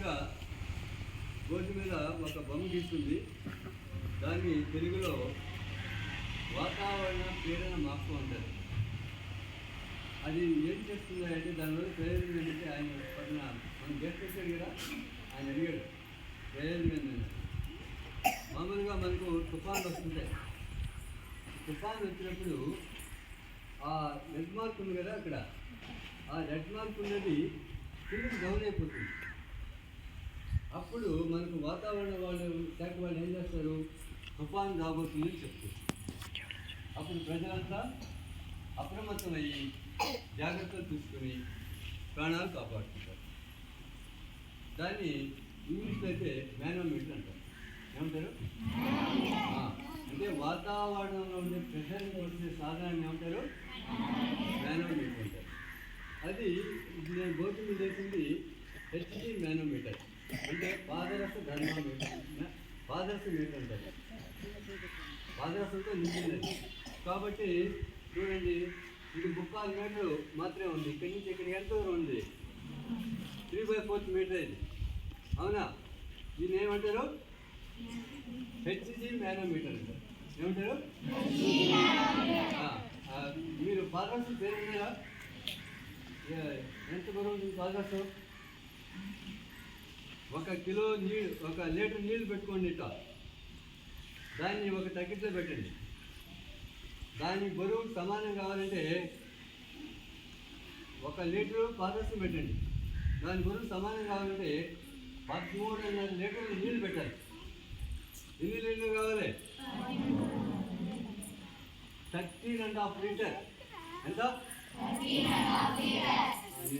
మామూలుగా బోర్డు మీద ఒక బొమ్మ గీస్తుంది. దాన్ని తెలుగులో వాతావరణ పీడన మార్పు అంటారు. అది ఏం చేస్తుంది అంటే దానివల్ల ప్రయోజనం ఏంటంటే ఆయన పడిన మనం గెస్ట్ వచ్చాడు కదా, ఆయన అడిగాడు ప్రయోజనం ఏంటంటే మామూలుగా మనకు తుఫాన్లు వస్తుంటాయి. తుఫాన్ వచ్చినప్పుడు ఆ రెడ్ మార్క్ ఉంది కదా, అక్కడ ఆ రెడ్ మార్క్ ఉన్నది కిందకి డౌన్ అయిపోతుంది. అప్పుడు మనకు వాతావరణ శాఖ వాళ్ళు ఏం చేస్తారు, తుఫాన్ రాబోతుందని చెప్తారు. అప్పుడు ప్రజలంతా అప్రమత్తమయ్యి జాగ్రత్తలు తీసుకుని ప్రాణాలు కాపాడుతుంటారు. దాన్ని ఇంగ్లీష్లో అయితే మేనోమీటర్ అంటారు. ఏమంటారు? అంటే వాతావరణంలో ఉండే ప్రెషర్ని కొలిచే సాధనాన్ని ఏమంటారు? మేనోమీటర్ అంటారు. అది నేను బోర్డు మీద వేసింది హెచ్జి మేనోమీటర్, అంటే పాదరస థర్మామీటర్, పాదరస మీటర్ అంటారు. పాదరసంతో నిండినది కాబట్టి చూడండి, ఇది 3/4 మీటరు మాత్రమే ఉంది. ఇక్కడి నుంచి ఇక్కడికి ఎంత దూరం ఉంది? 3/4 మీటర్ ఇది. అవునా? దీన్ని ఏమంటారు? హెచ్జి మేనోమీటర్ అంటారు. ఏమంటారు? మీరు పాదరసం పేరు ఉన్నారా? ఎంత బరువు ఉంది పాదరసం? 1 కిలో నీళ్ళు, 1 లీటర్ నీళ్ళు పెట్టుకోండి. ఇట్లా దాన్ని ఒక తగ్గిట్లో పెట్టండి. దాని బరువు సమానం కావాలంటే 1 లీటరు పాదరసం పెట్టండి. దాని బరువు సమానం కావాలంటే 13.5 లీటర్లు నీళ్ళు పెట్టాలి. ఎన్ని లీటర్లు కావాలి? 13.5 లీటర్. ఎంత?